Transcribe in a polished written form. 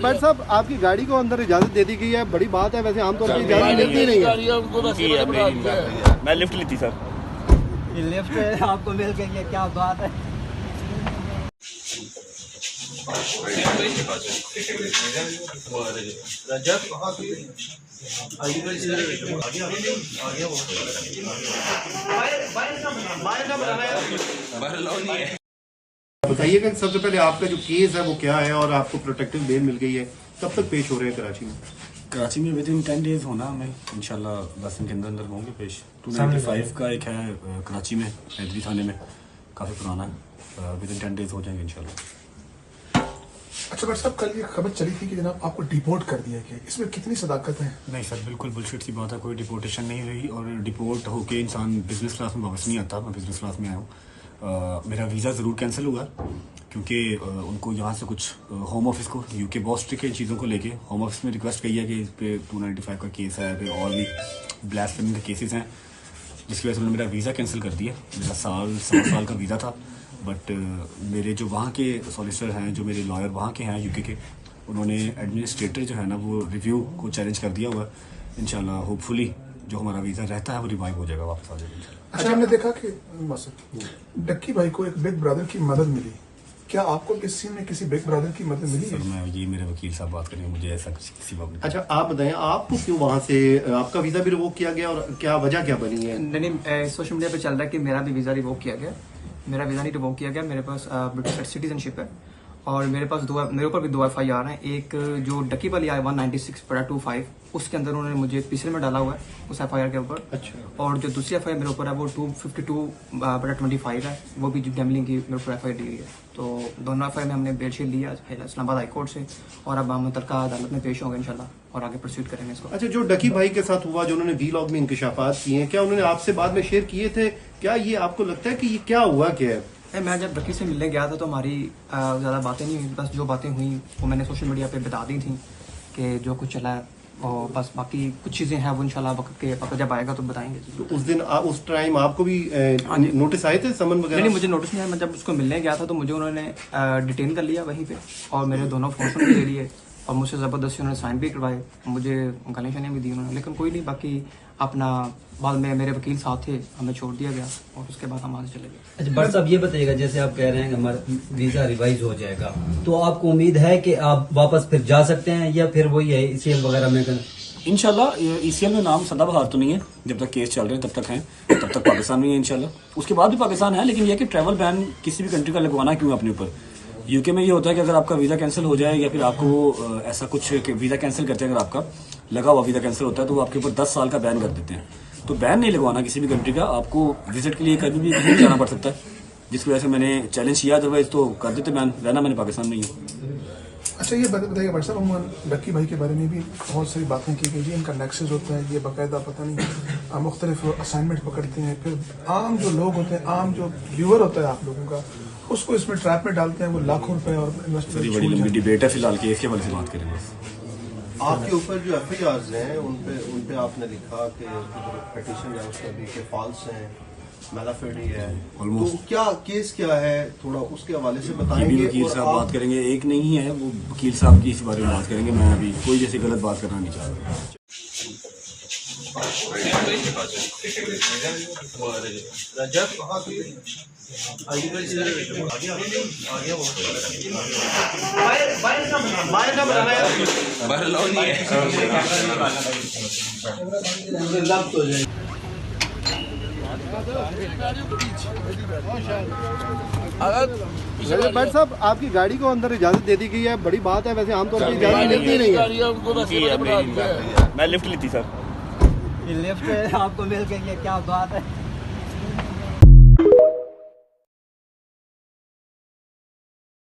भाई साहब, आपकी गाड़ी को अंदर इजाजत दे दी गई है, बड़ी बात है। वैसे आमतौर पर इजाजत मिलती नहीं है। मैं लिफ्ट ली थी सर। ये लिफ्ट आपको मिल गई है, क्या बात है। बताइएगा सबसे पहले आपका जो केस है वो क्या है और आपको प्रोटेक्टिव बेल मिल गई है, कब तक पेश हो रहे हैं कराची में? कराची में विद इन 10 डेज होना हमें इंशाल्लाह, 10 दिन के अंदर अंदर होंगे पेश। 295 का एक है कराची में, हैदरी थाने में, काफ़ी पुराना है। विद इन 10 डेज हो जाएंगे इंशाल्लाह। अच्छा बट साहब, कल ये खबर चली थी कि जनाब आपको डिपोर्ट कर दिया गया, इसमें कितनी सदाकत है? नहीं सर, बिल्कुल बुलशिट सी बात है, कोई डिपोर्टेशन नहीं हुई। और डिपोर्ट होके इंसान बिजनेस क्लास में वापस नहीं आता। मैं बिजनेस क्लास में आया हूँ। मेरा वीज़ा ज़रूर कैंसिल हुआ क्योंकि उनको यहाँ से कुछ होम ऑफिस को, यूके बहुत स्ट्रिक्ट है चीज़ों को लेके। होम ऑफिस में रिक्वेस्ट की है कि इस पर 295 का केस है, पे और भी ब्लास्फेमी के केसेस हैं, जिसकी वजह से उन्होंने मेरा वीज़ा कैंसिल कर दिया। मेरा सवा साल का वीज़ा था। बट मेरे जो वहाँ के सॉलिसिटर हैं, जो मेरे लॉयर वहाँ के हैं यूके के, उन्होंने एडमिनिस्ट्रेटर जो है ना वो रिव्यू को चैलेंज कर दिया हुआ। इंशाल्लाह होपफुली जो हमारा वीज़ा रहता है वो रिवाइव हो जाएगा, वापस आ जाएगा। अच्छा, हमने देखा कि डक्की भाई को एक बिग ब्रदर की मदद मिली, क्या आपको किस सीन में किसी बिग ब्रदर की मदद मिली है? सर मैं ये मेरे वकील साहब बात करेंगे, मुझे ऐसा किसी बात नहीं। अच्छा आप बताएं, आपको क्यों वहाँ से आपका वीजा भी रिवोक किया गया और क्या वजह क्या बनी है? नहीं, सोशल मीडिया पे चल रहा है कि मेरा भी वीज़ा रिवोक किया गया। मेरा वीज़ा नहीं रिवोक किया गया, मेरे पास ब्रिटिश सिटीजनशिप है और मेरे पास मेरे ऊपर भी 2 FIR हैं। एक जो डकी वाली आई 196/25, उसके अंदर उन्होंने मुझे तीसरे में डाला हुआ है उस FIR के ऊपर। अच्छा। और जो दूसरी FIR मेरे ऊपर है वो 252/25 है, वो भी गैम्बलिंग की मेरे ऊपर FIR दी गई है। तो दोनों FIR में हमने बेलशीट ली आज इस्लामाबाद हाई कोर्ट से और अब हम मुतल्लिका अदालत में पेश होंगे इंशाल्लाह और आगे प्रोसीड करेंगे इसको। अच्छा, जो डकी भाई के साथ हुआ, जो उन्होंने वीलॉग में इंकशाफात किए हैं, क्या उन्होंने आपसे बाद में शेयर किए थे? क्या ये आपको लगता है कि ये क्या हुआ क्या है? मैं जब डकी से मिलने गया था तो हमारी ज़्यादा बातें नहीं हुई, बस जो बातें हुई वो मैंने सोशल मीडिया पे बता दी थी कि जो कुछ चला है, और बस बाकी कुछ चीज़ें हैं वो इंशाल्लाह वक्त जब आएगा तो बताएंगे। तो उस दिन उस टाइम आपको भी नोटिस आए थे, समन वगैरह? नहीं, मुझे नोटिस नहीं आया। मैं जब उसको मिलने गया था तो मुझे उन्होंने डिटेन कर लिया वहीं पे और मेरे दोनों फ़ोन भी ले लिए और मुझसे ज़बरदस्ती उन्होंने साइन भी करवाए, मुझे गालियाँ शालियाँ भी दी उन्होंने, लेकिन कोई नहीं। बाकी अपना बाद में मेरे वकील साथ थे, हमें छोड़ दिया गया और उसके बाद हम वहाँ से चले गए। अच्छा बट साहब, ये बताइएगा, जैसे आप कह रहे हैं कि हमारा वीजा रिवाइज हो जाएगा, तो आपको उम्मीद है कि आप वापस फिर जा सकते हैं या फिर वही है ECL वगैरह में? इंशाल्लाह ECL में नाम सदाबहार तो नहीं है, जब तक केस चल रहे हैं तब तक हैं, तब तक पाकिस्तान में है इंशाल्लाह। उसके बाद भी पाकिस्तान है, लेकिन यह कि ट्रैवल बैन किसी भी कंट्री का लगवाना क्यों अपने ऊपर। यूके में ये होता है कि अगर आपका वीज़ा कैंसिल हो जाए या फिर आपको वो ऐसा कुछ वीज़ा कैंसिल करते हैं, अगर आपका लगा हुआ वीज़ा कैंसिल होता है तो वो आपके ऊपर 10 साल का बैन कर देते हैं। तो बैन नहीं लगवाना किसी भी कंट्री का, आपको विजिट के लिए कभी भी कहीं जाना पड़ सकता है, जिसकी वजह से मैंने चैलेंज किया, अदरवाइज तो कर देते बैन, रहना मैंने पाकिस्तान में ही है। अच्छा, ये बताइए भाई साहब, हम डक्की भाई के बारे में भी बहुत सारी बातें की गई, इनका नेक्सस होता है, ये बाकायदा पता नहीं मुख्तलिफ असाइनमेंट पकड़ते हैं, फिर आम जो लोग होते हैं, आम जो व्यूअर होता है आप लोगों का, उसको इसमें ट्रैप में डालते हैं, वो लाखों रुपए और बड़ी लंबी डिबेट है फिलहाल केस के बारे में बात करेंगे। आपके ऊपर जो FIRs हैं उन पे आपने लिखा कि पिटीशन है उसका भी कि फॉल्स हैं, मैलाफेडी है, तो क्या केस क्या है, थोड़ा उसके हवाले से बताएंगे। वकील साहब बात करेंगे, एक नहीं है वो, वकील साहब की इस बारे में बात करेंगे। मैं अभी कोई जैसी गलत बात करना नहीं चाह रहा। भाई साहब, आपकी गाड़ी को अंदर इजाजत दे दी गई है, बड़ी बात है। वैसे आमतौर पर इजाजत मिलती नहीं है। मैं लिफ्ट ली थी सर। ये लिफ्ट आपको मिल गई है, क्या बात है।